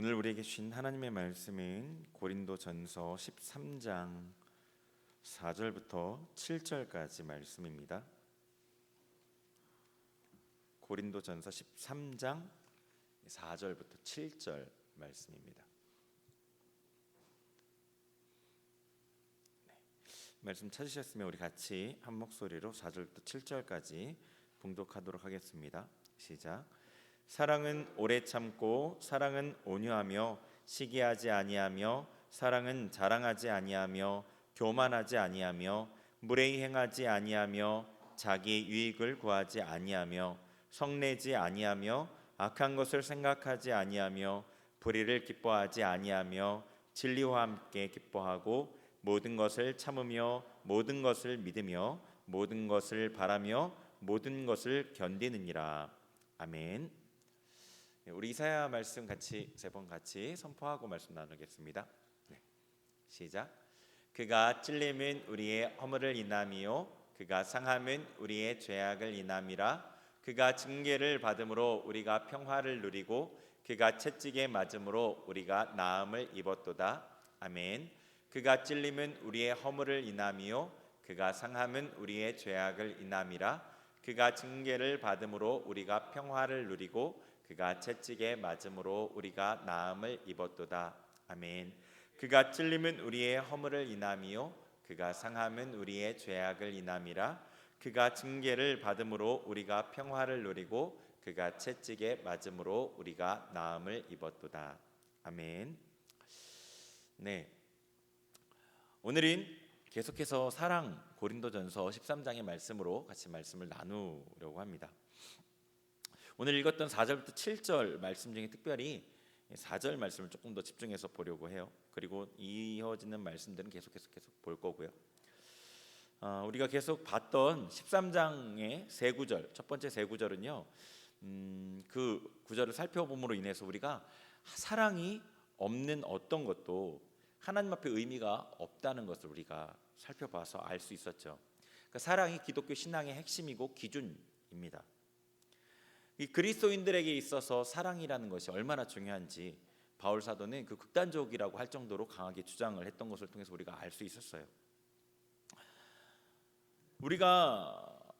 오늘 우리에게 주신 하나님의 말씀은 고린도전서 13장 4절부터 7절까지 말씀입니다. 고린도전서 13장 4절부터 7절 말씀입니다. 말씀 찾으셨으면 우리 같이 한 목소리로 4절부터 7절까지 봉독하도록 하겠습니다. 시작. 사랑은 오래 참고 사랑은 온유하며 시기하지 아니하며 사랑은 자랑하지 아니하며 교만하지 아니하며 무례히 행하지 아니하며 자기 유익을 구하지 아니하며 성내지 아니하며 악한 것을 생각하지 아니하며 불의를 기뻐하지 아니하며 진리와 함께 기뻐하고 모든 것을 참으며 모든 것을 믿으며 모든 것을 바라며 모든 것을 견디느니라. 아멘. 우리 이사야 말씀 같이 세 번 같이 선포하고 말씀 나누겠습니다. 시작. 그가 찔림은 우리의 허물을 인함이요 그가 상함은 우리의 죄악을 인함이라. 그가 징계를 받음으로 우리가 평화를 누리고 그가 채찍에 맞음으로 우리가 나음을 입었도다. 아멘. 그가 찔림은 우리의 허물을 인함이요 그가 상함은 우리의 죄악을 인함이라. 그가 징계를 받음으로 우리가 평화를 누리고 그가 채찍에 맞음으로 우리가 나음을 입었도다. 아멘. 그가 찔림은 우리의 허물을 인함이요 그가 상함은 우리의 죄악을 인함이라. 그가 징계를 받음으로 우리가 평화를 누리고 그가 채찍에 맞음으로 우리가 나음을 입었도다. 아멘. 네. 오늘은 계속해서 사랑 고린도전서 13장의 말씀으로 같이 말씀을 나누려고 합니다. 오늘 읽었던 4절부터 7절 말씀 중에 특별히 4절 말씀을 조금 더 집중해서 보려고 해요. 그리고 이어지는 말씀들은 계속 볼 거고요. 우리가 계속 봤던 13장의 세 구절, 첫 번째 세 구절은요, 그 구절을 살펴봄으로 인해서 우리가 사랑이 없는 어떤 것도 하나님 앞에 의미가 없다는 것을 우리가 살펴봐서 알 수 있었죠. 그러니까 사랑이 기독교 신앙의 핵심이고 기준입니다. 이 그리스도인들에게 있어서 사랑이라는 것이 얼마나 중요한지 바울 사도는 그 극단적이라고 할 정도로 강하게 주장을 했던 것을 통해서 우리가 알 수 있었어요. 우리가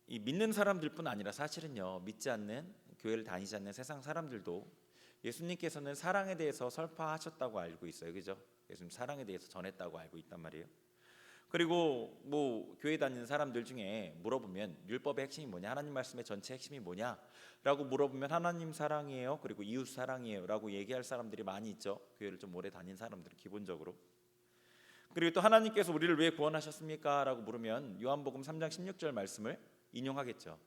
이 믿는 사람들뿐 아니라 사실은요, 믿지 않는, 교회를 다니지 않는 세상 사람들도 예수님께서는 사랑에 대해서 설파하셨다고 알고 있어요. 그죠? 예수님 사랑에 대해서 전했다고 알고 있단 말이에요. 그리고 뭐 교회 다니는 사람들 중에 물어보면 율법의 핵심이 뭐냐, 하나님 말씀의 전체 핵심이 뭐냐라고 물어보면 하나님 사랑이에요, 그리고 이웃 사랑이에요라고 얘기할 사람들이 많이 있죠. 교회를 좀 오래 다닌 사람들은 기본적으로. 그리고 또 하나님께서 우리를 왜 구원하셨습니까? 라고 물으면 요한복음 3장 16절 말씀을 인용하겠죠.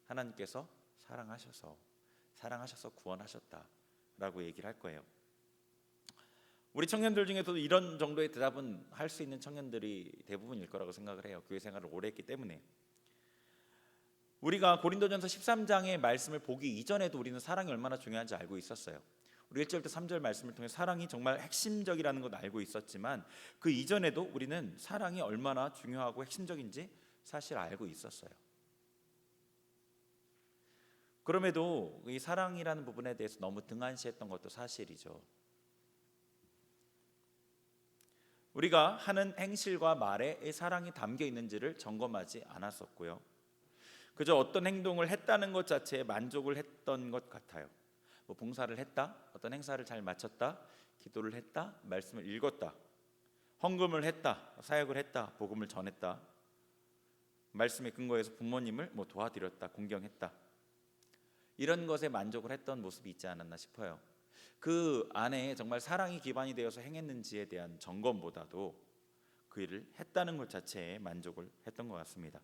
하나님께서 사랑하셔서 구원하셨다라고 얘기를 할 거예요. 우리 청년들 중에서도 이런 정도의 대답은 할 수 있는 청년들이 대부분일 거라고 생각을 해요. 교회 생활을 오래 했기 때문에. 우리가 고린도전서 13장의 말씀을 보기 이전에도 우리는 사랑이 얼마나 중요한지 알고 있었어요. 우리 1절부터 3절 말씀을 통해 사랑이 정말 핵심적이라는 것 알고 있었지만 그 이전에도 우리는 사랑이 얼마나 중요하고 핵심적인지 사실 알고 있었어요. 그럼에도 이 사랑이라는 부분에 대해서 너무 등한시했던 것도 사실이죠. 우리가 하는 행실과 말에 이 사랑이 담겨 있는지를 점검하지 않았었고요. 그저 어떤 행동을 했다는 것 자체에 만족을 했던 것 같아요. 뭐 봉사를 했다, 어떤 행사를 잘 마쳤다, 기도를 했다, 말씀을 읽었다, 헌금을 했다, 사역을 했다, 복음을 전했다, 말씀에 근거해서 부모님을 뭐 도와드렸다, 공경했다, 이런 것에 만족을 했던 모습이 있지 않았나 싶어요. 그 안에 정말 사랑이 기반이 되어서 행했는지에 대한 점검보다도 그 일을 했다는 것 자체에 만족을 했던 것 같습니다.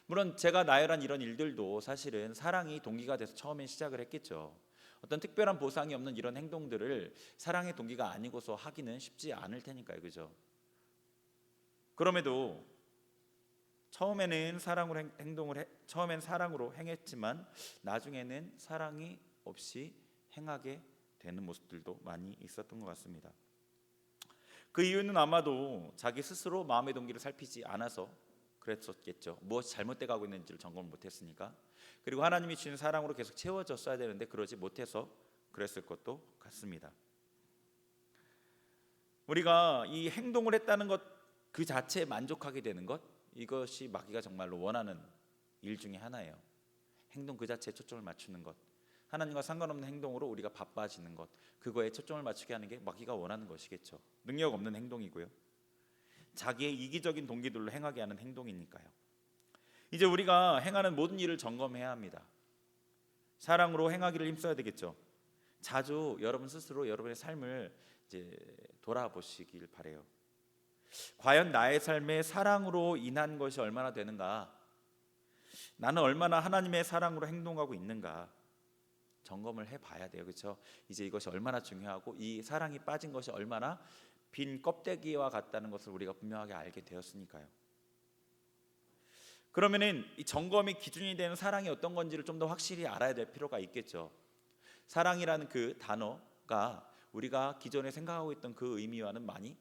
물론 제가 나열한 이런 일들도 사실은 사랑이 동기가 돼서 처음에 시작을 했겠죠. 어떤 특별한 보상이 없는 이런 행동들을 사랑의 동기가 아니고서 하기는 쉽지 않을 테니까요. 그죠? 그럼에도 처음에는 처음엔 사랑으로 행했지만 나중에는 사랑이 없이 행하게 되는 모습들도 많이 있었던 것 같습니다. 그 이유는 아마도 자기 스스로 마음의 동기를 살피지 않아서 그랬었겠죠. 무엇이 잘못돼 가고 있는지를 점검을 못했으니까. 그리고 하나님이 주신 사랑으로 계속 채워졌어야 되는데 그러지 못해서 그랬을 것도 같습니다. 우리가 이 행동을 했다는 것 그 자체에 만족하게 되는 것, 이것이 마귀가 정말로 원하는 일 중에 하나예요. 행동 그 자체에 초점을 맞추는 것, 하나님과 상관없는 행동으로 우리가 바빠지는 것, 그거에 초점을 맞추게 하는 게 마귀가 원하는 것이겠죠. 능력 없는 행동이고요, 자기의 이기적인 동기들로 행하게 하는 행동이니까요. 이제 우리가 행하는 모든 일을 점검해야 합니다. 사랑으로 행하기를 힘써야 되겠죠. 자주 여러분 스스로 여러분의 삶을 이제 돌아보시길 바래요. 과연 나의 삶에 사랑으로 인한 것이 얼마나 되는가? 나는 얼마나 하나님의 사랑으로 행동하고 있는가? 점검을 해봐야 돼요. 그렇죠? 이제 이것이 얼마나 중요하고 이 사랑이 빠진 것이 얼마나 빈 껍데기와 같다는 것을 우리가 분명하게 알게 되었으니까요. 그러면은 이 점검의 기준이 되는 사랑이 어떤 건지를 좀 더 확실히 알아야 될 필요가 있겠죠. 사랑이라는 그 단어가 우리가 기존에 생각하고 있던 그 의미와는 많이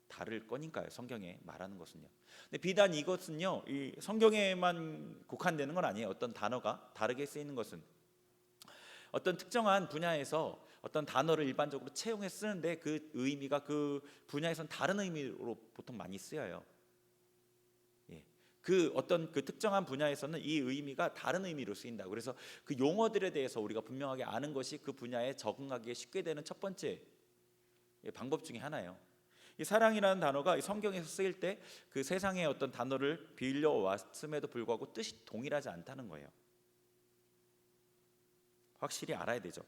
다를 거니까요. 성경에 말하는 것은요. 근데 비단 이것은요, 이 성경에만 국한되는 건 아니에요. 어떤 단어가 다르게 쓰이는 것은 어떤 특정한 분야에서 어떤 단어를 일반적으로 채용해 쓰는데 그 의미가 그 분야에선 다른 의미로 보통 많이 쓰여요. 그 어떤 그 특정한 분야에서는 이 의미가 다른 의미로 쓰인다. 그래서 그 용어들에 대해서 우리가 분명하게 아는 것이 그 분야에 적응하기에 쉽게 되는 첫 번째 방법 중에 하나예요. 이 사랑이라는 단어가 성경에서 쓰일 때 그 세상의 어떤 단어를 빌려 왔음에도 불구하고 뜻이 동일하지 않다는 거예요. 확실히 알아야 되죠.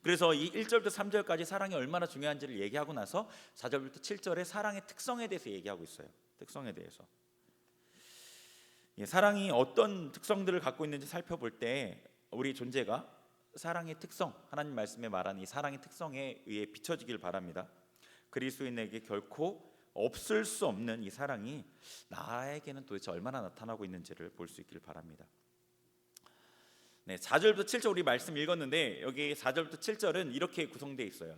그래서 이 1절부터 3절까지 사랑이 얼마나 중요한지를 얘기하고 나서 4절부터 7절에 사랑의 특성에 대해서 얘기하고 있어요. 특성에 대해서. 사랑이 어떤 특성들을 갖고 있는지 살펴볼 때 우리 존재가 사랑의 특성, 하나님 말씀에 말하는 이 사랑의 특성에 의해 비춰지길 바랍니다. 그리스도인에게 결코 없을 수 없는 이 사랑이 나에게는 도대체 얼마나 나타나고 있는지를 볼 수 있길 바랍니다. 4절부터 7절 우리 말씀 읽었는데 여기 4절부터 7절은 이렇게 구성되어 있어요.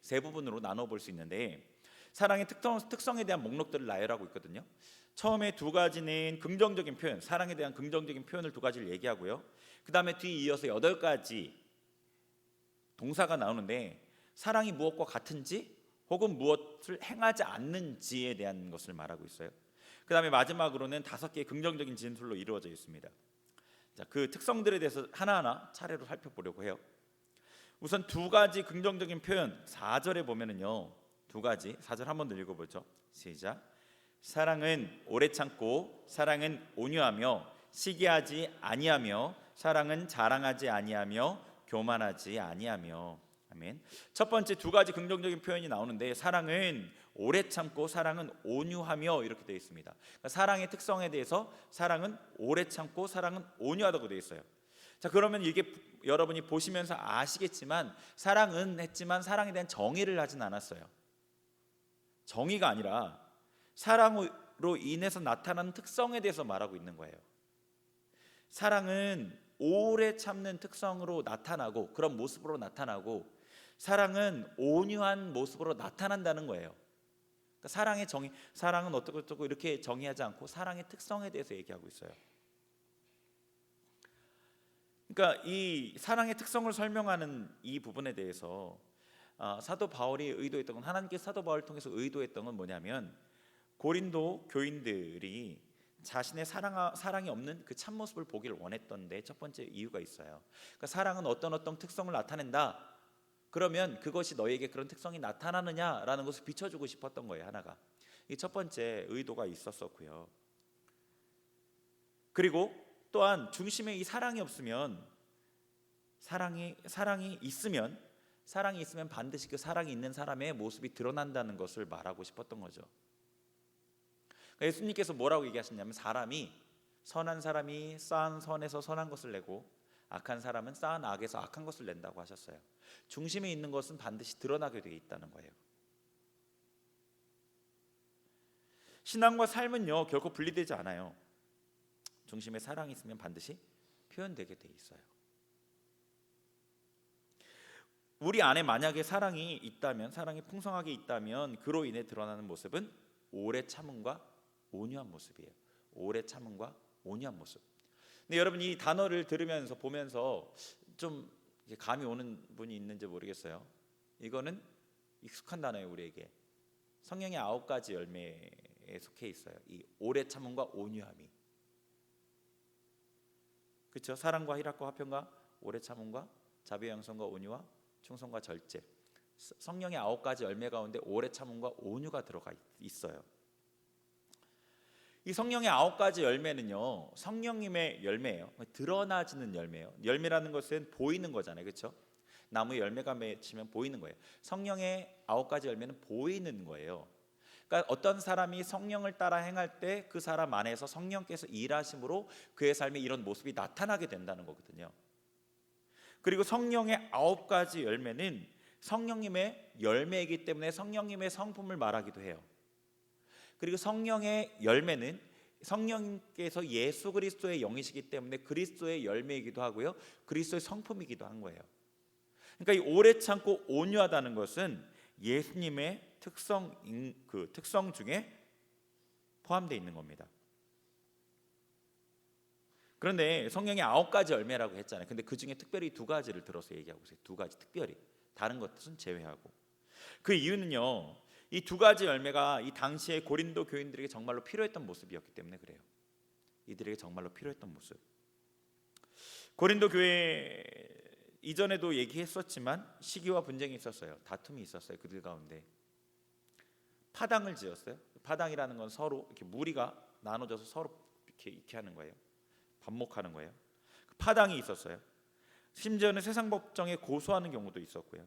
세 부분으로 나눠 볼 수 있는데 사랑의 특성에 대한 목록들을 나열하고 있거든요. 처음에 두 가지는 긍정적인 표현, 사랑에 대한 긍정적인 표현을 두 가지를 얘기하고요. 그 다음에 뒤이어서 8가지 동사가 나오는데 사랑이 무엇과 같은지 혹은 무엇을 행하지 않는지에 대한 것을 말하고 있어요. 그 다음에 마지막으로는 5개의 긍정적인 진술로 이루어져 있습니다. 자, 그 특성들에 대해서 하나하나 차례로 살펴보려고 해요. 우선 두 가지 긍정적인 표현 4절에 보면은요, 두 가지 4절 한번 더 읽어보죠. 시작. 사랑은 오래 참고 사랑은 온유하며 시기하지 아니하며 사랑은 자랑하지 아니하며 교만하지 아니하며. 아멘. 첫 번째 두 가지 긍정적인 표현이 나오는데 사랑은 오래 참고 사랑은 온유하며 이렇게 되어 있습니다. 그러니까 사랑의 특성에 대해서 사랑은 오래 참고 사랑은 온유하다고 되어 있어요. 자, 그러면 이게 여러분이 보시면서 아시겠지만 사랑은 했지만 사랑에 대한 정의를 하진 않았어요. 정의가 아니라 사랑으로 인해서 나타나는 특성에 대해서 말하고 있는 거예요. 사랑은 오래 참는 특성으로 나타나고 그런 모습으로 나타나고 사랑은 온유한 모습으로 나타난다는 거예요. 그러니까 사랑의 정의, 사랑은 어떻고 이렇게 정의하지 않고 사랑의 특성에 대해서 얘기하고 있어요. 그러니까 이 사랑의 특성을 설명하는 이 부분에 대해서 사도 바울이 의도했던 건, 하나님께 사도 바울을 통해서 의도했던 건 뭐냐면 고린도 교인들이 자신의 사랑이 없는 그 참모습을 보기를 원했던데 첫 번째 이유가 있어요. 그러니까 사랑은 어떤 특성을 나타낸다. 그러면 그것이 너에게 그런 특성이 나타나느냐라는 것을 비춰주고 싶었던 거예요. 하나가 이 첫 번째 의도가 있었었고요. 그리고 또한 중심에 이 사랑이 없으면 사랑이 있으면 반드시 그 사랑이 있는 사람의 모습이 드러난다는 것을 말하고 싶었던 거죠. 그러니까 예수님께서 뭐라고 얘기하셨냐면 선한 사람이 쌓은 선에서 선한 것을 내고 악한 사람은 쌓은 악에서 악한 것을 낸다고 하셨어요. 중심에 있는 것은 반드시 드러나게 되어 있다는 거예요. 신앙과 삶은요 결코 분리되지 않아요. 중심에 사랑이 있으면 반드시 표현되게 되어 있어요. 우리 안에 만약에 사랑이 있다면, 사랑이 풍성하게 있다면 그로 인해 드러나는 모습은 오래 참음과 온유한 모습이에요. 오래 참음과 온유한 모습. 근데 여러분 이 단어를 들으면서 보면서 좀 이게 감이 오는 분이 있는지 모르겠어요. 이거는 익숙한 단어예요, 우리에게. 성령의 9가지 열매에 속해 있어요. 이 오래 참음과 온유함이. 그렇죠? 사랑과 희락과 화평과 오래 참음과 자비 양선과 온유와 충성과 절제. 성령의 9가지 열매 가운데 오래 참음과 온유가 들어가 있어요. 이 성령의 9가지 열매는요, 성령님의 열매예요. 드러나지는 열매예요. 열매라는 것은 보이는 거잖아요, 그렇죠? 나무에 열매가 맺히면 보이는 거예요. 성령의 9가지 열매는 보이는 거예요. 그러니까 어떤 사람이 성령을 따라 행할 때 그 사람 안에서 성령께서 일하심으로 그의 삶에 이런 모습이 나타나게 된다는 거거든요. 그리고 성령의 9가지 열매는 성령님의 열매이기 때문에 성령님의 성품을 말하기도 해요. 그리고 성령의 열매는 성령님께서 예수 그리스도의 영이시기 때문에 그리스도의 열매이기도 하고요, 그리스도의 성품이기도 한 거예요. 그러니까 이 오래 참고 온유하다는 것은 예수님의 특성 중에 포함되어 있는 겁니다. 그런데 성령의 9가지 열매라고 했잖아요. 근데 그 중에 특별히 2가지를 들어서 얘기하고 있어요. 2가지 특별히, 다른 것들은 제외하고. 그 이유는요, 이 2가지 열매가 이 당시에 고린도 교인들에게 정말로 필요했던 모습이었기 때문에 그래요. 이들에게 정말로 필요했던 모습. 고린도 교회 이전에도 얘기했었지만 시기와 분쟁이 있었어요. 다툼이 있었어요. 그들 가운데 파당을 지었어요. 파당이라는 건 서로 이렇게 무리가 나눠져서 서로 이렇게 하는 거예요. 반목하는 거예요. 파당이 있었어요. 심지어는 세상 법정에 고소하는 경우도 있었고요.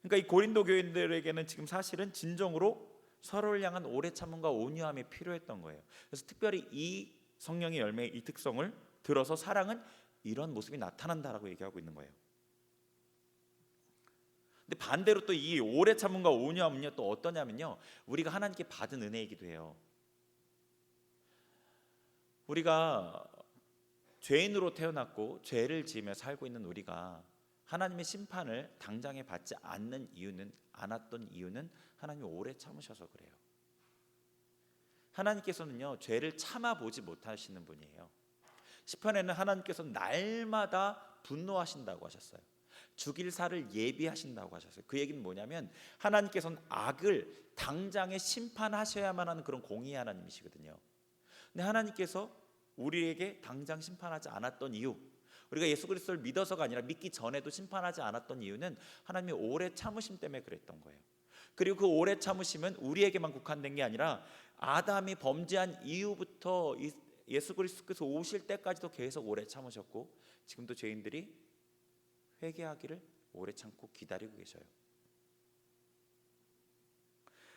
그러니까 이 고린도 교인들에게는 지금 사실은 진정으로 서로를 향한 오래 참음과 온유함이 필요했던 거예요. 그래서 특별히 이 성령의 열매의 이 특성을 들어서 사랑은 이런 모습이 나타난다라고 얘기하고 있는 거예요. 근데 반대로 또 이 오래 참음과 온유함은요, 또 어떠냐면요, 우리가 하나님께 받은 은혜이기도 해요. 우리가 죄인으로 태어났고 죄를 지으며 살고 있는 우리가 하나님의 심판을 당장에 받지 않았던 이유는 하나님이 오래 참으셔서 그래요. 하나님께서는요, 죄를 참아보지 못하시는 분이에요. 시편에는 하나님께서 날마다 분노하신다고 하셨어요. 죽일 살을 예비하신다고 하셨어요. 그 얘기는 뭐냐면 하나님께서는 악을 당장에 심판하셔야만 하는 그런 공의의 하나님이시거든요. 근데 하나님께서 우리에게 당장 심판하지 않았던 이유, 우리가 예수 그리스도를 믿어서가 아니라 믿기 전에도 심판하지 않았던 이유는 하나님의 오래 참으심 때문에 그랬던 거예요. 그리고 그 오래 참으심은 우리에게만 국한된 게 아니라 아담이 범죄한 이후부터 예수 그리스도께서 오실 때까지도 계속 오래 참으셨고, 지금도 죄인들이 회개하기를 오래 참고 기다리고 계셔요.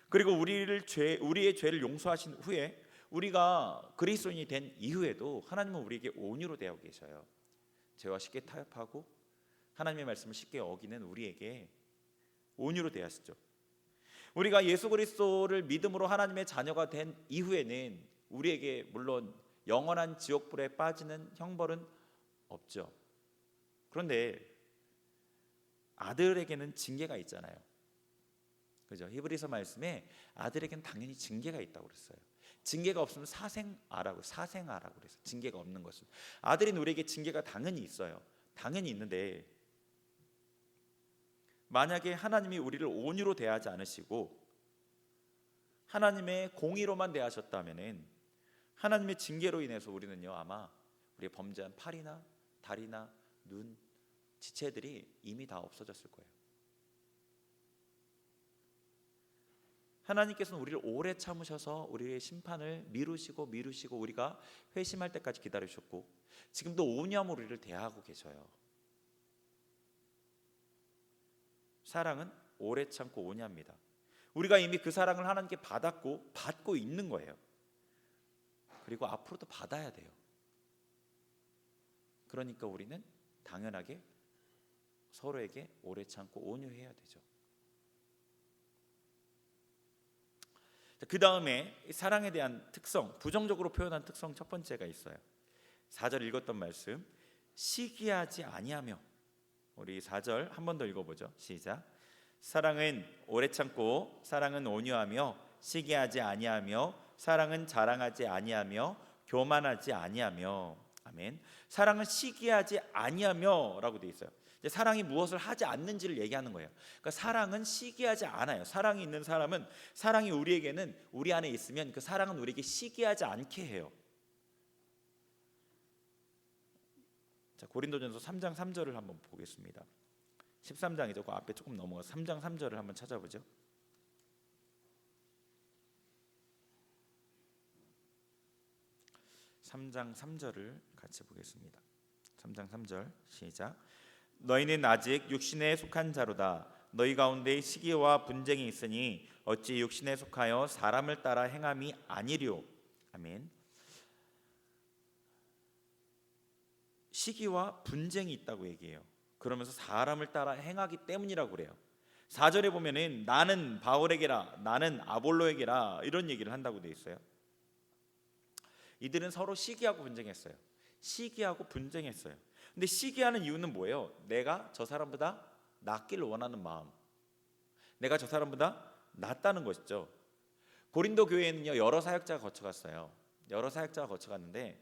그리고 우리의 죄를 용서하신 후에 우리가 그리스도인이 된 이후에도 하나님은 우리에게 온유로 대하고 계셔요. 죄와 쉽게 타협하고 하나님의 말씀을 쉽게 어기는 우리에게 온유로 대하시죠. 우리가 예수 그리스도를 믿음으로 하나님의 자녀가 된 이후에는 우리에게 물론 영원한 지옥불에 빠지는 형벌은 없죠. 그런데 아들에게는 징계가 있잖아요. 그죠? 히브리서 말씀에 아들에게는 당연히 징계가 있다고 그랬어요. 징계가 없으면 사생아라고 그래서 징계가 없는 것은, 아들인 우리에게 징계가 당연히 있어요. 당연히 있는데 만약에 하나님이 우리를 온유로 대하지 않으시고 하나님의 공의로만 대하셨다면은 하나님의 징계로 인해서 우리는요, 아마 우리의 범죄한 팔이나 다리나 눈, 지체들이 이미 다 없어졌을 거예요. 하나님께서는 우리를 오래 참으셔서 우리의 심판을 미루시고 우리가 회심할 때까지 기다리셨고, 지금도 온유함으로 우리를 대하고 계셔요. 사랑은 오래 참고 온유합니다. 우리가 이미 그 사랑을 하나님께 받고 있는 거예요. 그리고 앞으로도 받아야 돼요. 그러니까 우리는 당연하게 서로에게 오래 참고 온유해야 되죠. 그 다음에 사랑에 대한 특성, 부정적으로 표현한 특성 첫 번째가 있어요. 4절 읽었던 말씀, 시기하지 아니하며. 우리 4절 한 번 더 읽어보죠. 시작. 사랑은 오래 참고 사랑은 온유하며 시기하지 아니하며 사랑은 자랑하지 아니하며 교만하지 아니하며. 아멘. 사랑은 시기하지 아니하며 라고 되어 있어요. 이제 사랑이 무엇을 하지 않는지를 얘기하는 거예요. 그러니까 사랑은 시기하지 않아요. 사랑이 있는 사람은, 사랑이 우리에게는, 우리 안에 있으면 그 사랑은 우리에게 시기하지 않게 해요. 자, 고린도전서 3장 3절을 한번 보겠습니다. 13장이죠. 그 앞에 조금 넘어가서 3장 3절을 한번 찾아보죠. (3장 3절을) 같이 보겠습니다. 3장 3절 시작. 너희는 아직 육신에 속한 자로다. 너희 가운데 시기와 분쟁이 있으니 어찌 육신에 속하여 사람을 따라 행함이 아니리요. 아멘. 시기와 분쟁이 있다고 얘기해요. 그러면서 사람을 따라 행하기 때문이라고 그래요. 4절에 보면은 나는 바울에게라, 나는 아볼로에게라, 이런 얘기를 한다고 돼 있어요. 이들은 서로 시기하고 분쟁했어요. 시기하고 분쟁했어요. 근데 시기하는 이유는 뭐예요? 내가 저 사람보다 낫기를 원하는 마음, 내가 저 사람보다 낫다는 것이죠. 고린도 교회에는요 여러 사역자가 거쳐갔어요. 여러 사역자가 거쳐갔는데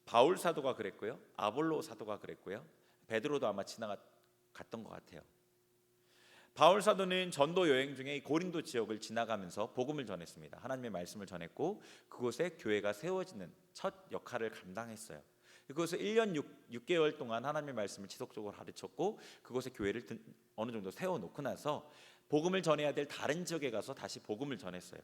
바울 사도가 그랬고요, 아볼로 사도가 그랬고요, 베드로도 아마 지나갔던 것 같아요. 바울 사도는 전도 여행 중에 이 고린도 지역을 지나가면서 복음을 전했습니다. 하나님의 말씀을 전했고 그곳에 교회가 세워지는 첫 역할을 감당했어요. 그곳에 1년 6개월 동안 하나님의 말씀을 지속적으로 가르쳤고 그곳에 교회를 어느 정도 세워놓고 나서 복음을 전해야 될 다른 지역에 가서 다시 복음을 전했어요.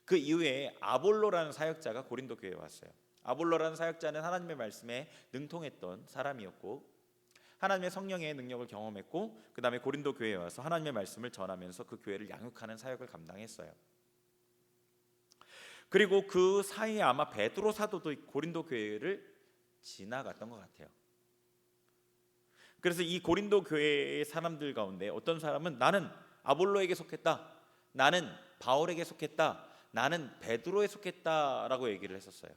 그 이후에 아볼로라는 사역자가 고린도 교회에 왔어요. 아볼로라는 사역자는 하나님의 말씀에 능통했던 사람이었고 하나님의 성령의 능력을 경험했고 그 다음에 고린도 교회에 와서 하나님의 말씀을 전하면서 그 교회를 양육하는 사역을 감당했어요. 그리고 그 사이에 아마 베드로 사도도 고린도 교회를 지나갔던 것 같아요. 그래서 이 고린도 교회의 사람들 가운데 어떤 사람은 나는 아볼로에게 속했다, 나는 바울에게 속했다, 나는 베드로에 속했다라고 얘기를 했었어요.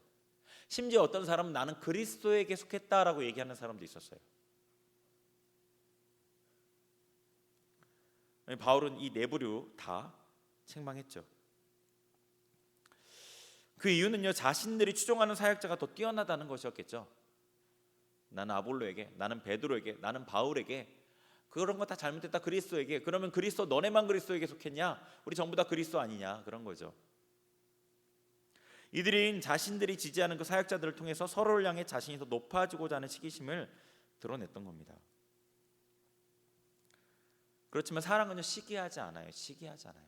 심지어 어떤 사람은 나는 그리스도에게 속했다라고 얘기하는 사람도 있었어요. 바울은 이 네 부류 다 책망했죠. 그 이유는요 자신들이 추종하는 사역자가 더 뛰어나다는 것이었겠죠. 나는 아볼로에게, 나는 베드로에게, 나는 바울에게, 그런 거 다 잘못했다 그리스도에게. 그러면 그리스도, 너네만 그리스도에게 속했냐? 우리 전부 다 그리스도 아니냐? 그런 거죠. 이들은 자신들이 지지하는 그 사역자들을 통해서 서로를 향해 자신이 더 높아지고자 하는 시기심을 드러냈던 겁니다. 그렇지만 사랑은요 시기하지 않아요. 시기하지 않아요.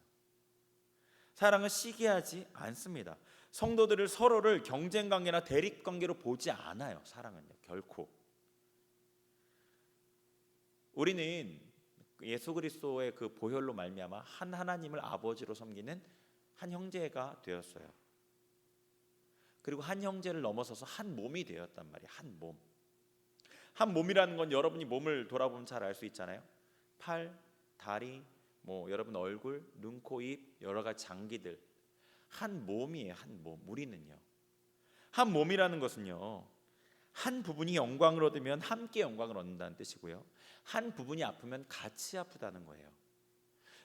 사랑은 시기하지 않습니다. 성도들을 서로를 경쟁 관계나 대립 관계로 보지 않아요. 사랑은요 결코. 우리는 예수 그리스도의 그 보혈로 말미암아 한 하나님을 아버지로 섬기는 한 형제가 되었어요. 그리고 한 형제를 넘어서서 한 몸이 되었단 말이에요. 한 몸. 한 몸이라는 건 여러분이 몸을 돌아보면 잘 알 수 있잖아요. 팔, 다리, 뭐 여러분 얼굴, 눈, 코, 입, 여러 가지 장기들, 한 몸이에요. 한 몸. 우리는요 한 몸이라는 것은요 한 부분이 영광을 얻으면 함께 영광을 얻는다는 뜻이고요, 한 부분이 아프면 같이 아프다는 거예요.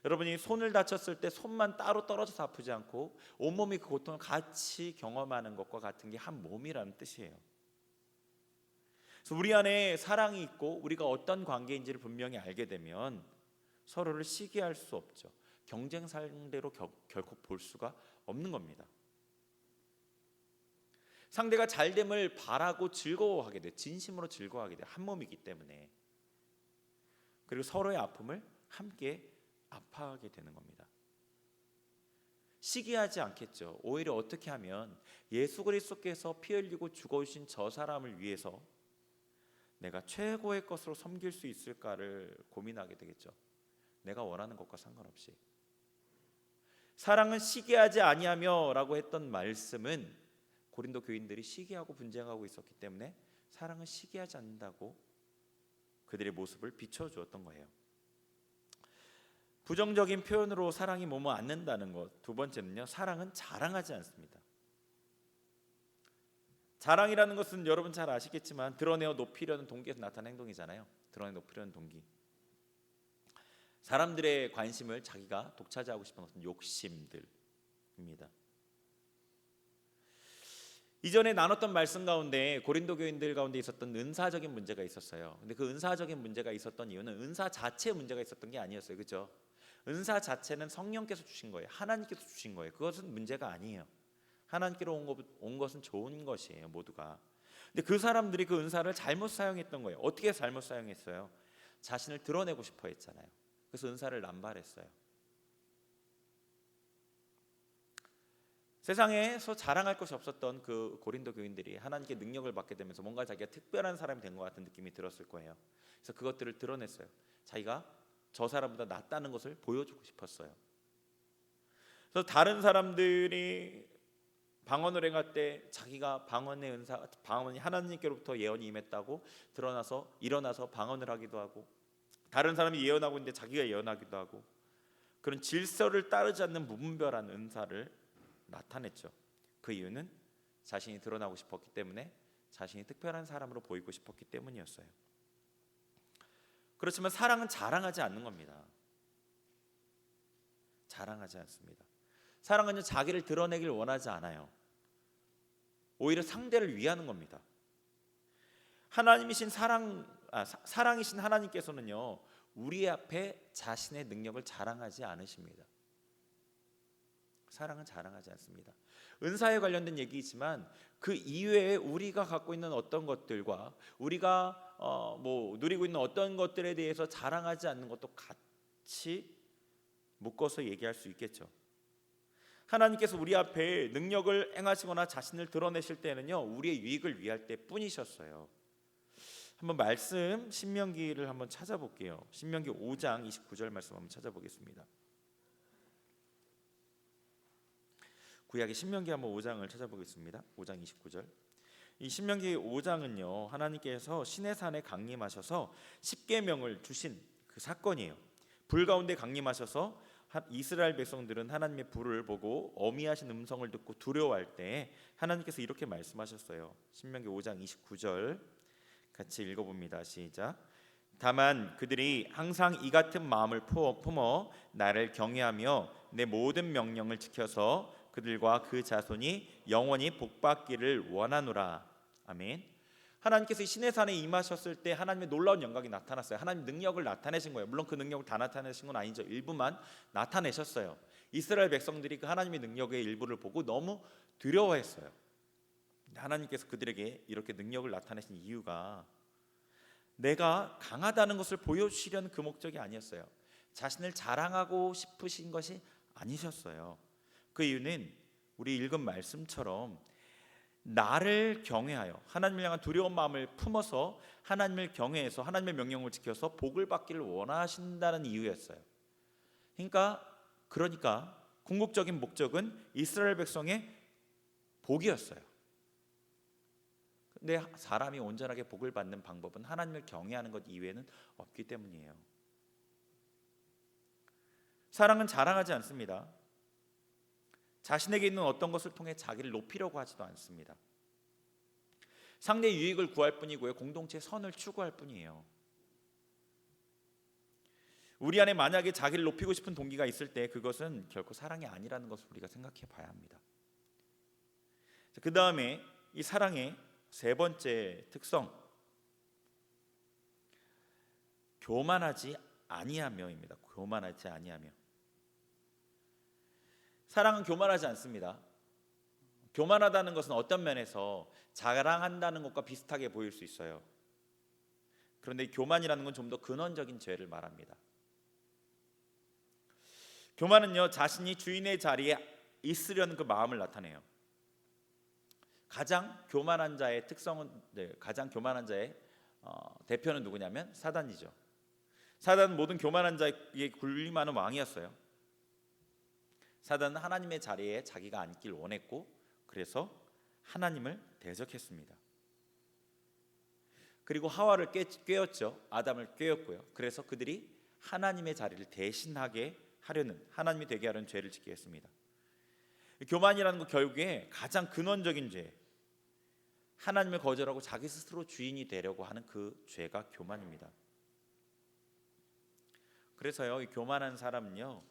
여러분이 손을 다쳤을 때 손만 따로 떨어져서 아프지 않고 온몸이 그 고통을 같이 경험하는 것과 같은 게 한 몸이라는 뜻이에요. 그래서 우리 안에 사랑이 있고 우리가 어떤 관계인지를 분명히 알게 되면 서로를 시기할 수 없죠. 경쟁 상대로 결코 볼 수가 없는 겁니다. 상대가 잘됨을 바라고 즐거워하게 돼, 진심으로 즐거워하게 돼, 한 몸이기 때문에. 그리고 서로의 아픔을 함께 아파하게 되는 겁니다. 시기하지 않겠죠. 오히려 어떻게 하면 예수 그리스도께서 피 흘리고 죽어주신 저 사람을 위해서 내가 최고의 것으로 섬길 수 있을까를 고민하게 되겠죠. 내가 원하는 것과 상관없이. 사랑은 시기하지 아니하며 라고 했던 말씀은 고린도 교인들이 시기하고 분쟁하고 있었기 때문에 사랑은 시기하지 않는다고 그들의 모습을 비춰주었던 거예요. 부정적인 표현으로 사랑이 몸을 안는다는 것. 두 번째는요, 사랑은 자랑하지 않습니다. 자랑이라는 것은 여러분 잘 아시겠지만 드러내어 높이려는 동기에서 나타나는 행동이잖아요. 드러내 높이려는 동기. 사람들의 관심을 자기가 독차지하고 싶은 것은 욕심들입니다. 이전에 나눴던 말씀 가운데 고린도 교인들 가운데 있었던 은사적인 문제가 있었어요. 근데 그 은사적인 문제가 있었던 이유는 은사 자체에 문제가 있었던 게 아니었어요. 그렇죠? 은사 자체는 성령께서 주신 거예요. 하나님께서 주신 거예요. 그것은 문제가 아니에요. 하나님께로 온 것은 좋은 것이에요, 모두가. 근데 그 사람들이 그 은사를 잘못 사용했던 거예요. 어떻게 잘못 사용했어요? 자신을 드러내고 싶어 했잖아요. 그래서 은사를 남발했어요. 세상에서 자랑할 것이 없었던 그 고린도 교인들이 하나님께 능력을 받게 되면서 뭔가 자기가 특별한 사람이 된 것 같은 느낌이 들었을 거예요. 그래서 그것들을 드러냈어요. 자기가 저 사람보다 낫다는 것을 보여주고 싶었어요. 그래서 다른 사람들이 방언을 행할 때 자기가 방언의 은사, 방언이 하나님께로부터 예언이 임했다고 드러나서 일어나서 방언을 하기도 하고, 다른 사람이 예언하고 있는데 자기가 예언하기도 하고, 그런 질서를 따르지 않는 무분별한 은사를 나타냈죠. 그 이유는 자신이 드러나고 싶었기 때문에, 자신이 특별한 사람으로 보이고 싶었기 때문이었어요. 그렇지만 사랑은 자랑하지 않는 겁니다. 자랑하지 않습니다. 사랑은 자기를 드러내길 원하지 않아요. 오히려 상대를 위하는 겁니다. 하나님이신 사랑이신 하나님께서는요, 우리 앞에 자신의 능력을 자랑하지 않으십니다. 사랑은 자랑하지 않습니다. 은사에 관련된 얘기이지만 그 이외에 우리가 갖고 있는 어떤 것들과 우리가 누리고 있는 어떤 것들에 대해서 자랑하지 않는 것도 같이 묶어서 얘기할 수 있겠죠. 하나님께서 우리 앞에 능력을 행하시거나 자신을 드러내실 때는요, 우리의 유익을 위할 때뿐이셨어요. 한번 말씀 신명기를 한번 찾아볼게요. 신명기 5장 29절 말씀 한번 찾아보겠습니다. 구약의 신명기 한번 5장을 찾아보겠습니다. 5장 29절. 이 신명기 5장은요, 하나님께서 시내 산에 강림하셔서 십계명을 주신 그 사건이에요. 불 가운데 강림하셔서 이스라엘 백성들은 하나님의 불을 보고 어미하신 음성을 듣고 두려워할 때 하나님께서 이렇게 말씀하셨어요. 신명기 5장 29절 같이 읽어봅니다. 시작. 다만 그들이 항상 이 같은 마음을 품어 나를 경외하며 내 모든 명령을 지켜서 그들과 그 자손이 영원히 복받기를 원하노라. 아멘. 하나님께서 시내산에 임하셨을 때 하나님의 놀라운 영광이 나타났어요. 하나님 능력을 나타내신 거예요. 물론 그 능력을 다 나타내신 건 아니죠. 일부만 나타내셨어요. 이스라엘 백성들이 그 하나님의 능력의 일부를 보고 너무 두려워했어요. 하나님께서 그들에게 이렇게 능력을 나타내신 이유가 내가 강하다는 것을 보여주시려는 그 목적이 아니었어요. 자신을 자랑하고 싶으신 것이 아니셨어요. 그 이유는 우리 읽은 말씀처럼 나를 경외하여 하나님을 향한 두려운 마음을 품어서 하나님을 경외해서 하나님의 명령을 지켜서 복을 받기를 원하신다는 이유였어요. 그러니까 궁극적인 목적은 이스라엘 백성의 복이었어요. 근데 사람이 온전하게 복을 받는 방법은 하나님을 경외하는 것 이외에는 없기 때문이에요. 사랑은 자랑하지 않습니다. 자신에게 있는 어떤 것을 통해 자기를 높이려고 하지도 않습니다. 상대의 유익을 구할 뿐이고요, 공동체의 선을 추구할 뿐이에요. 우리 안에 만약에 자기를 높이고 싶은 동기가 있을 때 그것은 결코 사랑이 아니라는 것을 우리가 생각해 봐야 합니다. 그 다음에 이 사랑의 세 번째 특성, 교만하지 아니하며입니다. 교만하지 아니하며. 사랑은 교만하지 않습니다. 교만하다는 것은 어떤 면에서 자랑한다는 것과 비슷하게 보일 수 있어요. 그런데 교만이라는 건 좀 더 근원적인 죄를 말합니다. 교만은요, 자신이 주인의 자리에 있으려는 그 마음을 나타내요. 가장 교만한 자의 특성은, 가장 교만한 자의 대표는 누구냐면 사단이죠. 사단은 모든 교만한 자에게 군림하는 왕이었어요. 사단은 하나님의 자리에 자기가 앉길 원했고, 그래서 하나님을 대적했습니다. 그리고 하와를 꿰었죠. 아담을 꿰었고요. 그래서 그들이 하나님의 자리를 대신하게 하려는, 하나님이 되게 하려는 죄를 짓게 했습니다. 교만이라는 것 결국에 가장 근원적인 죄, 하나님을 거절하고 자기 스스로 주인이 되려고 하는 그 죄가 교만입니다. 그래서요, 이 교만한 사람은요,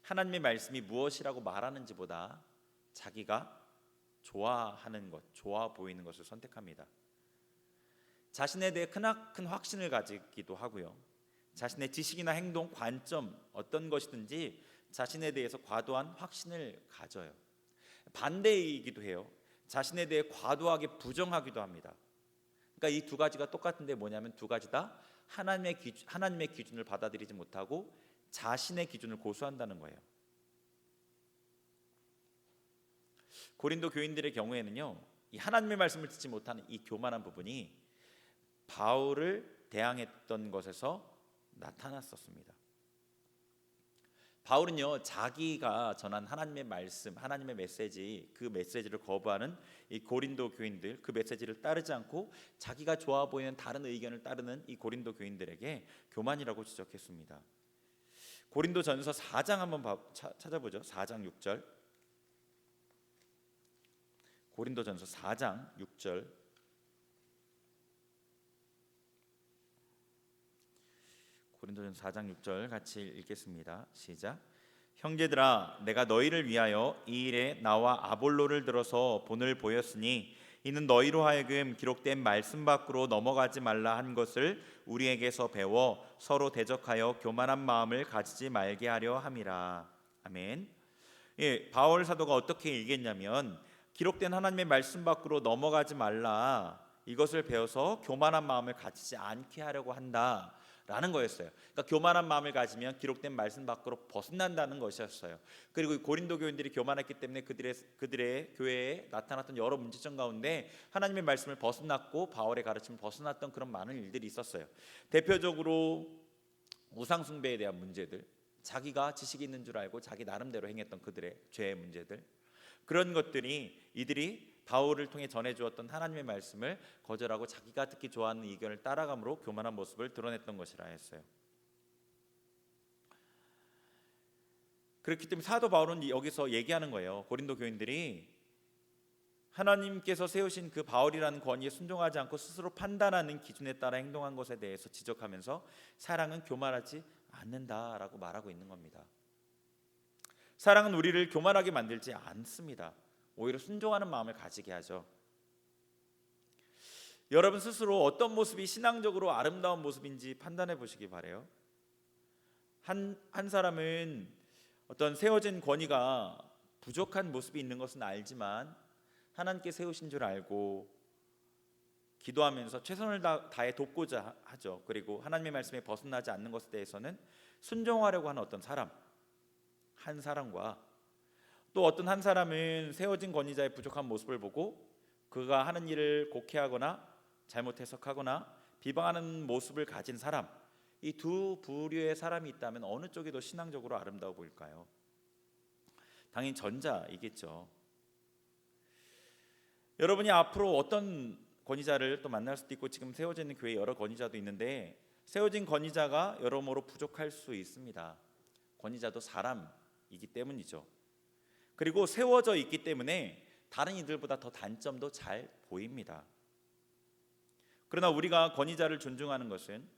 하나님의 말씀이 무엇이라고 말하는지보다 자기가 좋아하는 것, 좋아 보이는 것을 선택합니다. 자신에 대해 크나큰 확신을 가지기도 하고요. 자신의 지식이나 행동, 관점 어떤 것이든지 자신에 대해서 과도한 확신을 가져요. 반대이기도 해요. 자신에 대해 과도하게 부정하기도 합니다. 그러니까 이 두 가지가 똑같은데 뭐냐면 두 가지 다 하나님의 기준을 받아들이지 못하고 자신의 기준을 고수한다는 거예요. 고린도 교인들의 경우에는요, 이 하나님의 말씀을 듣지 못하는 이 교만한 부분이 바울을 대항했던 것에서 나타났었습니다. 바울은요, 자기가 전한 하나님의 말씀, 하나님의 메시지, 그 메시지를 거부하는 이 고린도 교인들, 그 메시지를 따르지 않고 자기가 좋아 보이는 다른 의견을 따르는 이 고린도 교인들에게 교만이라고 지적했습니다. 고린도전서 4장 한번 찾아보죠. 4장 6절. 고린도전서 4장 6절. 고린도전서 4장 6절 같이 읽겠습니다. 시작. 형제들아, 내가 너희를 위하여 이 일에 나와 아볼로를 들어서 본을 보였으니 이는 너희로 하여금 기록된 말씀 밖으로 넘어가지 말라 한 것을 우리에게서 배워 서로 대적하여 교만한 마음을 가지지 말게 하려 함이라. 아멘. 예, 바울 사도가 어떻게 얘기했냐면 기록된 하나님의 말씀 밖으로 넘어가지 말라, 이것을 배워서 교만한 마음을 가지지 않게 하려고 한다 라는 거였어요. 그러니까 교만한 마음을 가지면 기록된 말씀 밖으로 벗어난다는 것이었어요. 그리고 고린도 교인들이 교만했기 때문에 그들의 교회에 나타났던 여러 문제점 가운데 하나님의 말씀을 벗어났고 바울의 가르침을 벗어났던 그런 많은 일들이 있었어요. 대표적으로 우상 숭배에 대한 문제들, 자기가 지식이 있는 줄 알고 자기 나름대로 행했던 그들의 죄의 문제들, 그런 것들이 이들이 바울을 통해 전해주었던 하나님의 말씀을 거절하고 자기가 듣기 좋아하는 의견을 따라감으로 교만한 모습을 드러냈던 것이라 했어요. 그렇기 때문에 사도 바울은 여기서 얘기하는 거예요. 고린도 교인들이 하나님께서 세우신 그 바울이라는 권위에 순종하지 않고 스스로 판단하는 기준에 따라 행동한 것에 대해서 지적하면서 사랑은 교만하지 않는다라고 말하고 있는 겁니다. 사랑은 우리를 교만하게 만들지 않습니다. 오히려 순종하는 마음을 가지게 하죠. 여러분 스스로 어떤 모습이 신앙적으로 아름다운 모습인지 판단해 보시기 바라요. 한 사람은 어떤 세워진 권위가 부족한 모습이 있는 것은 알지만 하나님께 세우신 줄 알고 기도하면서 최선을 다해 돕고자 하죠. 그리고 하나님의 말씀에 벗어나지 않는 것에 대해서는 순종하려고 하는 어떤 사람, 한 사람과 또 어떤 한 사람은 세워진 권위자의 부족한 모습을 보고 그가 하는 일을 곡해하거나 잘못 해석하거나 비방하는 모습을 가진 사람, 이 두 부류의 사람이 있다면 어느 쪽이 더 신앙적으로 아름다워 보일까요? 당연히 전자이겠죠. 여러분이 앞으로 어떤 권위자를 또 만날 수도 있고 지금 세워져 있는 교회에 여러 권위자도 있는데 세워진 권위자가 여러모로 부족할 수 있습니다. 권위자도 사람이기 때문이죠. 그리고 세워져 있기 때문에 다른 이들보다 더 단점도 잘 보입니다. 그러나 우리가 권위자를 존중하는 것은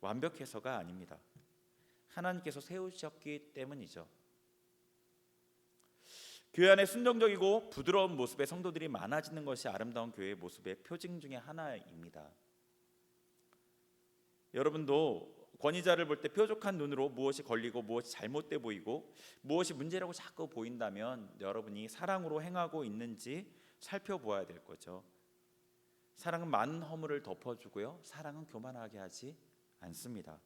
완벽해서가 아닙니다. 하나님께서 세우셨기 때문이죠. 교회 안에 순종적이고 부드러운 모습의 성도들이 많아지는 것이 아름다운 교회의 모습의 표징 중에 하나입니다. 여러분도 권위자를 볼 때 뾰족한 눈으로 무엇이 걸리고 무엇이 잘못돼 보이고 무엇이 문제라고 자꾸 보인다면 여러분이 사랑으로 행하고 있는지 살펴보아야 될 거죠. 사랑은 많은 허물을 덮어주고요, 사랑은 교만하게 하지 않습니다.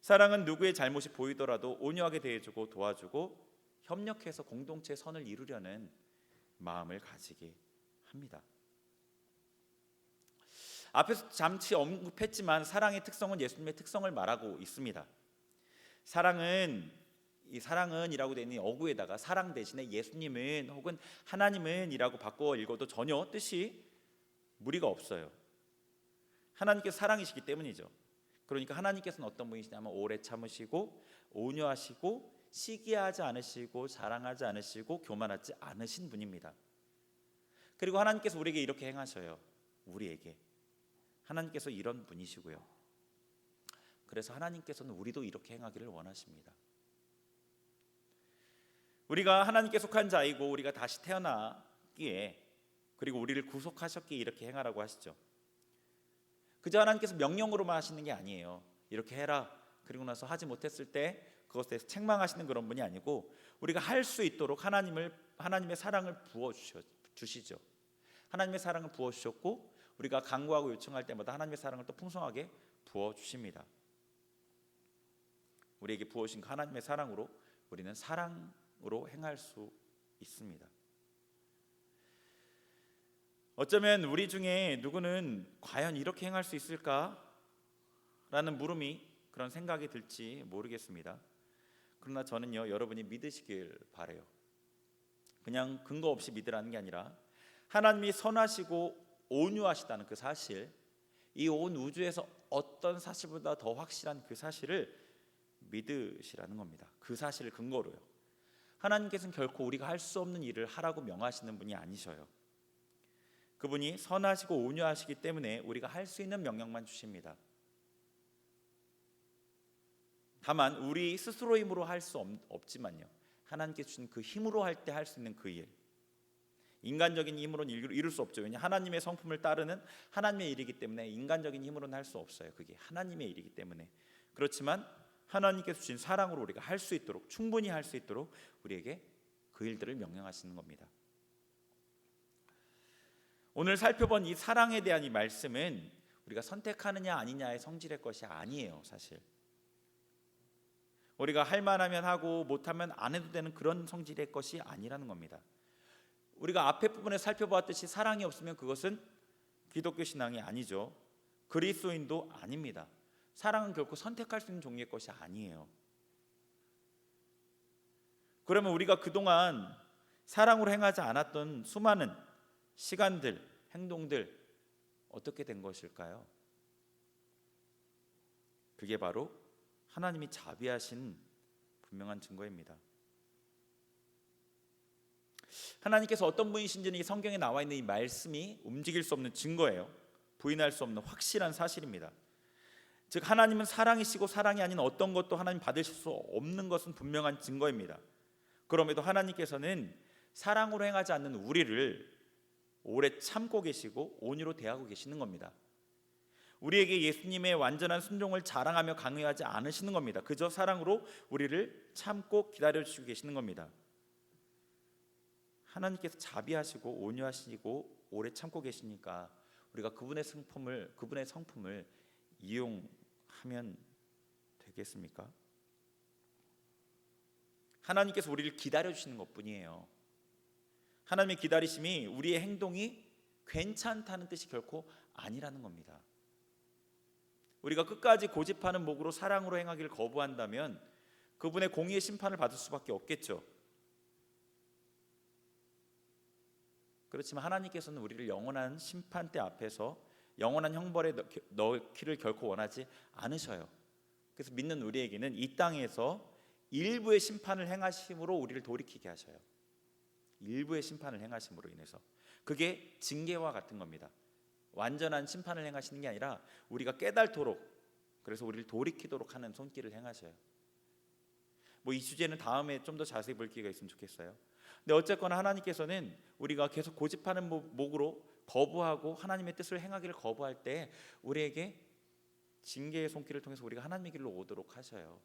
사랑은 누구의 잘못이 보이더라도 온유하게 대해주고 도와주고 협력해서 공동체의 선을 이루려는 마음을 가지게 합니다. 앞에서 잠시 언급했지만 사랑의 특성은 예수님의 특성을 말하고 있습니다. 사랑은 이라고 되어 있는 어구에다가 사랑 대신에 예수님은 혹은 하나님은 이라고 바꿔 읽어도 전혀 뜻이 무리가 없어요. 하나님께서 사랑이시기 때문이죠. 그러니까 하나님께서는 어떤 분이시냐면 오래 참으시고 온유하시고 시기하지 않으시고 자랑하지 않으시고 교만하지 않으신 분입니다. 그리고 하나님께서 우리에게 이렇게 행하셔요. 우리에게 하나님께서 이런 분이시고요. 그래서 하나님께서는 우리도 이렇게 행하기를 원하십니다. 우리가 하나님께 속한 자이고 우리가 다시 태어나 하셨기에, 그리고 우리를 구속하셨기에 이렇게 행하라고 하시죠. 그저 하나님께서 명령으로만 하시는 게 아니에요. 이렇게 해라. 그리고 나서 하지 못했을 때 그것에 대해서 책망하시는 그런 분이 아니고, 우리가 할 수 있도록 하나님의 사랑을 부어 주시죠. 하나님의 사랑을 부어 주셨고, 우리가 간구하고 요청할 때마다 하나님의 사랑을 또 풍성하게 부어 주십니다. 우리에게 부어주신 그 하나님의 사랑으로 우리는 사랑으로 행할 수 있습니다. 어쩌면 우리 중에 누구는 과연 이렇게 행할 수 있을까? 라는 물음이, 그런 생각이 들지 모르겠습니다. 그러나 저는요, 여러분이 믿으시길 바라요. 그냥 근거 없이 믿으라는 게 아니라 하나님이 선하시고 온유하시다는 그 사실, 이 온 우주에서 어떤 사실보다 더 확실한 그 사실을 믿으시라는 겁니다. 그 사실을 근거로요. 하나님께서는 결코 우리가 할 수 없는 일을 하라고 명하시는 분이 아니셔요. 그분이 선하시고 온유하시기 때문에 우리가 할 수 있는 명령만 주십니다. 다만 우리 스스로 힘으로 할 수 없지만요, 하나님께서 주신 그 힘으로 할 때 할 수 있는 그 일, 인간적인 힘으로는 이룰 수 없죠. 왜냐, 하나님의 성품을 따르는 하나님의 일이기 때문에 인간적인 힘으로는 할 수 없어요. 그게 하나님의 일이기 때문에. 그렇지만 하나님께서 주신 사랑으로 우리가 할 수 있도록, 충분히 할 수 있도록 우리에게 그 일들을 명령하시는 겁니다. 오늘 살펴본 이 사랑에 대한 이 말씀은 우리가 선택하느냐 아니냐의 성질의 것이 아니에요. 사실 우리가 할 만하면 하고 못하면 안 해도 되는 그런 성질의 것이 아니라는 겁니다. 우리가 앞에 부분에 살펴보았듯이 사랑이 없으면 그것은 기독교 신앙이 아니죠. 그리스도인도 아닙니다. 사랑은 결코 선택할 수 있는 종류의 것이 아니에요. 그러면 우리가 그동안 사랑으로 행하지 않았던 수많은 시간들, 행동들 어떻게 된 것일까요? 그게 바로 하나님이 자비하신 분명한 증거입니다. 하나님께서 어떤 분이신지는 이 성경에 나와 있는 이 말씀이 움직일 수 없는 증거예요. 부인할 수 없는 확실한 사실입니다. 즉 하나님은 사랑이시고 사랑이 아닌 어떤 것도 하나님 받으실 수 없는 것은 분명한 증거입니다. 그럼에도 하나님께서는 사랑으로 행하지 않는 우리를 오래 참고 계시고 온유로 대하고 계시는 겁니다. 우리에게 예수님의 완전한 순종을 자랑하며 강요하지 않으시는 겁니다. 그저 사랑으로 우리를 참고 기다려주시고 계시는 겁니다. 하나님께서 자비하시고 온유하시고 오래 참고 계시니까 우리가 그분의 성품을 이용하면 되겠습니까? 하나님께서 우리를 기다려주시는 것뿐이에요. 하나님의 기다리심이 우리의 행동이 괜찮다는 뜻이 결코 아니라는 겁니다. 우리가 끝까지 고집하는 목으로 사랑으로 행하기를 거부한다면 그분의 공의의 심판을 받을 수밖에 없겠죠. 그렇지만 하나님께서는 우리를 영원한 심판대 앞에서 영원한 형벌에 넣기를 결코 원하지 않으셔요. 그래서 믿는 우리에게는 이 땅에서 일부의 심판을 행하심으로 우리를 돌이키게 하셔요. 일부의 심판을 행하심으로 인해서. 그게 징계와 같은 겁니다. 완전한 심판을 행하시는 게 아니라 우리가 깨달도록, 그래서 우리를 돌이키도록 하는 손길을 행하셔요. 이 주제는 다음에 좀 더 자세히 볼 기회가 있으면 좋겠어요. 근데 어쨌거나 하나님께서는 우리가 계속 고집하는 목으로 거부하고 하나님의 뜻을 행하기를 거부할 때 우리에게 징계의 손길을 통해서 우리가 하나님의 길로 오도록 하셔요.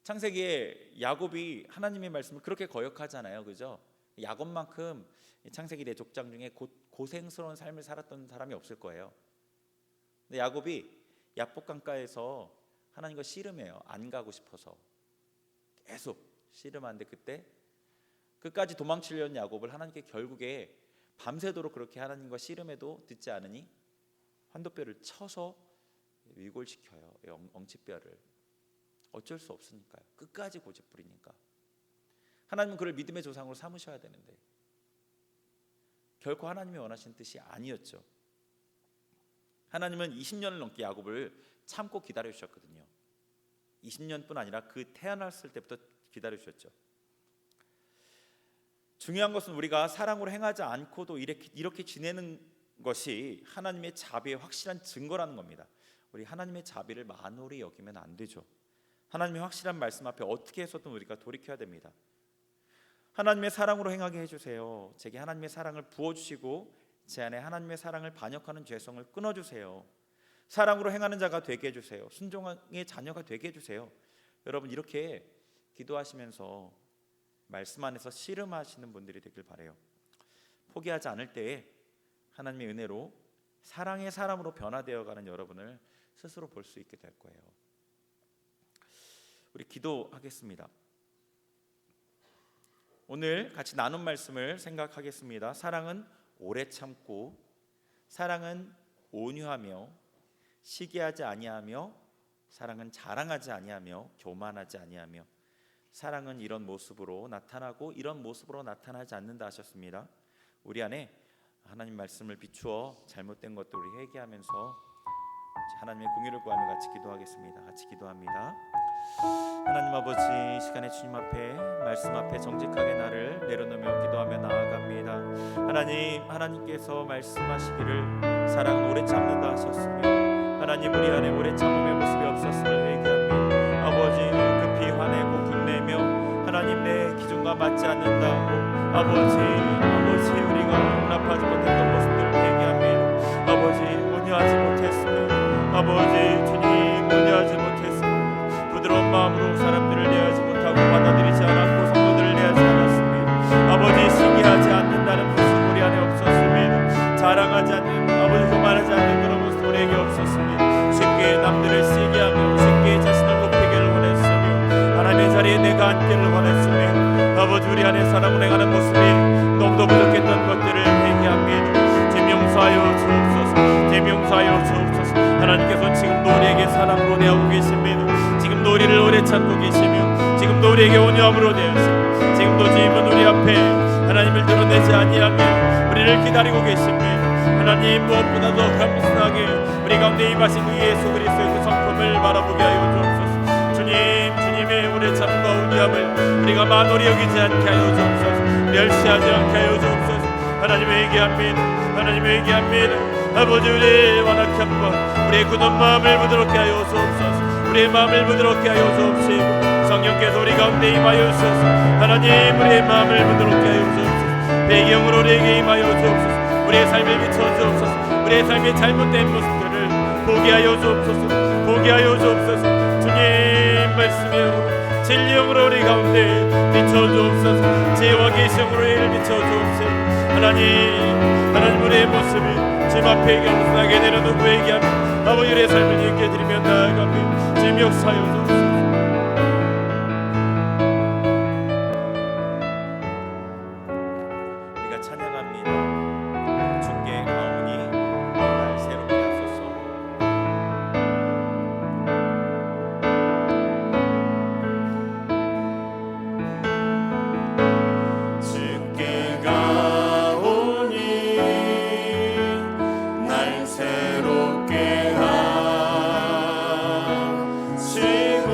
창세기에 야곱이 하나님의 말씀을 그렇게 거역하잖아요, 그죠? 야곱만큼 창세기 대족장 중에 고생스러운 삶을 살았던 사람이 없을 거예요. 근데 야곱이 야복 강가에서 하나님과 씨름해요. 안 가고 싶어서 계속 씨름하는데 그때 끝까지 도망치려는 야곱을 하나님께 결국에 밤새도록 그렇게 하나님과 씨름해도 듣지 않으니 환도뼈를 쳐서 위골시켜요. 엉치뼈를. 어쩔 수 없으니까요. 끝까지 고집 부리니까. 하나님은 그를 믿음의 조상으로 삼으셔야 되는데 결코 하나님이 원하시는 뜻이 아니었죠. 하나님은 20년을 넘게 야곱을 참고 기다려 주셨거든요. 20년뿐 아니라 그 태어났을 때부터 기다려 주셨죠. 중요한 것은 우리가 사랑으로 행하지 않고도 이렇게 지내는 것이 하나님의 자비의 확실한 증거라는 겁니다. 우리 하나님의 자비를 만홀히 여기면 안 되죠. 하나님의 확실한 말씀 앞에 어떻게 해서든 우리가 돌이켜야 됩니다. 하나님의 사랑으로 행하게 해주세요. 제게 하나님의 사랑을 부어주시고 제 안에 하나님의 사랑을 반역하는 죄성을 끊어주세요. 사랑으로 행하는 자가 되게 해주세요. 순종의 자녀가 되게 해주세요. 여러분, 이렇게 기도하시면서 말씀 안에서 씨름하시는 분들이 되길 바라요. 포기하지 않을 때에 하나님의 은혜로 사랑의 사람으로 변화되어가는 여러분을 스스로 볼 수 있게 될 거예요. 우리 기도하겠습니다. 오늘 같이 나눈 말씀을 생각하겠습니다. 사랑은 오래 참고, 사랑은 온유하며, 시기하지 아니하며, 사랑은 자랑하지 아니하며, 교만하지 아니하며, 사랑은 이런 모습으로 나타나고 이런 모습으로 나타나지 않는다 하셨습니다. 우리 안에 하나님 말씀을 비추어 잘못된 것들을 우리 회개하면서 하나님의 긍휼을 구하며 같이 기도하겠습니다. 같이 기도합니다. 하나님 아버지, 이 시간에 주님 앞에 말씀 앞에 정직하게 나를 내려놓으며 기도하며 나아갑니다. 하나님께서 말씀하시기를 사랑은 오래 참는다 하셨습니다. 하나님, 우리 안에 오래 참음의 모습이 없었음을 회개합니다. 아버지, 급히 화내고 분내며 하나님 내 기준과 맞지 않는다고 아버지 우리가 용납하지 못했던 모습들을 회개합니다. 아버지, 온유하지 못했으며 아버지 주님 온유하지 못했으며 부드러운 마음으로 사람들을 대하지 못하고 받아들이지 않았고 성도들을 대하지 않았습니다. 아버지, 시기하지 않는다는 모습 우리 안에 없었습니다. 자랑하지 않는 아버지 교만하지 않는 그런 모습 우리에게 없었습니다. 쉽게 남들을 시기하며 쉽게 자신을 높이기를 원했으며 하나님의 자리에 내가 앉기를 원했으며 아버지, 우리 안에 사랑 운행하는 모습이 너무도 부족했던 것들을 회개합니다. 주님 용서하여 주옵소서. 주님 용서하여 주옵소서. 하나님께서 지금도 우리에게 사랑으로 대하고 계십니다. 지금도 우리를 오래 찾고 계시며 지금도 우리에게 온유함으로 대하시며 지금도 주님은 우리 앞에 하나님을 드러내지 아니하며 우리를 기다리고 계십니다. 하나님, 무엇보다도 겸손하게 우리 가운데 임하신 그 예수 그리스도의 그 성품을 바라보게 하여 주옵소서. 주님의 오래 참음과 온유함을 우리가 만홀히 여기지 않게 하여 주옵소서. 멸시하지 않게 하여 주옵소서. 하나님 회개합니다. 하나님 회개합니다. 아버지, 우리의 완악함과 우리의 굳은 마음을 부드럽게 하여 주옵소서. 우리의 마음을 부드럽게 하여 주옵시고 성령께서 우리 가운데 임하여 주소서. 하나님, 우리의 마음을 부드럽게 하여 주옵소서. 배경으로 우리에게 임하여 주옵소서. 우리의 삶을 비춰 주옵소서. 우리의 삶의 잘못된 모습들을 보게 하여 주옵소서. 보게 하여 주옵소서. 주님 말씀으로 진리형으로 우리 가운데 비춰 주옵소서. 지혜와 계시형으로 우리를 비춰 주옵소서. 하나님 우리의 모습을 주님 앞에 겸손하게 내려놓고 회개하며 아버지, 우리의 삶을 예게 드리며 나아가며 주님 역사하여 주옵소서. 우리가 찬양합니다. 주께 가오니 날 새롭게 하소서. 주께 가오니 날 새롭게 하시고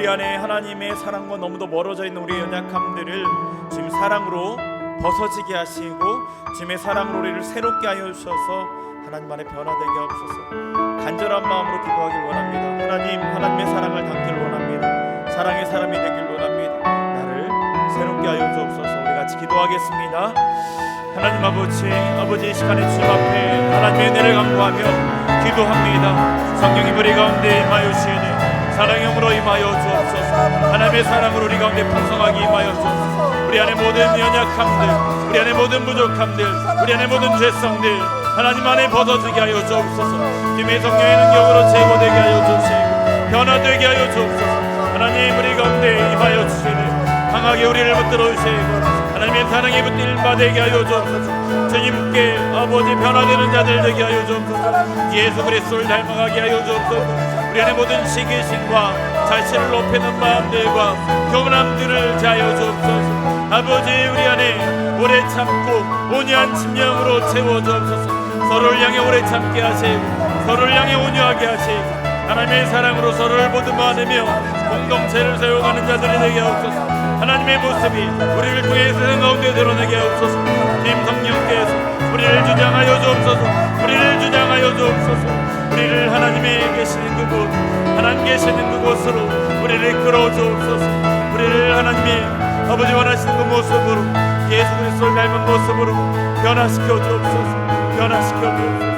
우리 안에 하나님의 사랑과 너무도 멀어져 있는 우리의 연약함들을 주님 사랑으로 벗어지게 하시고 주님의 사랑으로 우리를 새롭게 하여 주셔서 하나님 안에 변화되게 하옵소서. 간절한 마음으로 기도하길 원합니다. 하나님의 사랑을 담기를 원합니다. 사랑의 사람이 되길 원합니다. 나를 새롭게 하여 주옵소서. 우리 같이 기도하겠습니다. 하나님 아버지 이 시간에 주님 앞에 하나님의 은혜를 간구하며 기도합니다. 성령이 우리 가운데 임하여 주시니 사랑의 영으로 임하여 주옵소서. 하나님의 사랑으로 우리 가운데 풍성하게 임하여 주옵소서. 우리 안에 모든 연약함들, 우리 안에 모든 부족함들, 우리 안에 모든 죄성들 하나님 안에 벗어지게 하여 주옵소서. 주님의 성령의 능력으로 제거되게 하여 주시고 변화되게 하여 주옵소서. 하나님 우리 가운데 임하여 주시니 강하게 우리를 붙들어 주시고 하나님의 사랑이 붙들 바되게 하여 주옵소서. 주님께 아버지 변화되는 자들 되게 하여 주옵소서. 예수 그리스도를 닮아가게 하여 주옵소서. 우리 안에 모든 시기심과 자신을 높이는 마음들과 교만함들을 자하여 주옵소서. 아버지 우리 안에 오래 참고 온유한 심령으로 채워 주옵소서. 서로를 향해 오래 참게 하시고 서로를 향해 온유하게 하시고 하나님의 사랑으로 서로를 보듬어안으며 공동체를 세워가는 자들이 되게 하옵소서. 하나님의 모습이 우리를 통해 세상 가운데 드러내게 하옵소서. 주님 성령께서 우리를 주장하여 주옵소서. 우리를 주장하여 주옵소서. 우리를 하나님의 계시는 그곳 하나님 계시는 그곳으로 우리를 끌어 주옵소서. 우리를 하나님의 아버지 원하시는 그 모습으로 예수 그리스도를 닮은 모습으로 변화시켜 주옵소서. 변화시켜 주옵소서.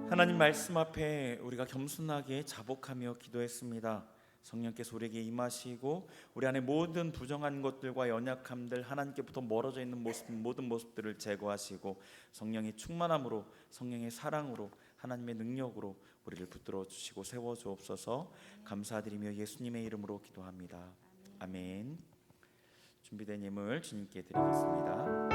하나님 말씀 앞에 우리가 겸손하게 자복하며 기도했습니다. 성령께서 우리에게 임하시고 우리 안에 모든 부정한 것들과 연약함들 하나님께부터 멀어져 있는 모든 모습들을 제거하시고 성령의 충만함으로 성령의 사랑으로 하나님의 능력으로 우리를 붙들어 주시고 세워 주옵소서. 감사드리며 예수님의 이름으로 기도합니다. 아멘. 준비된 예물 주님께 드리겠습니다.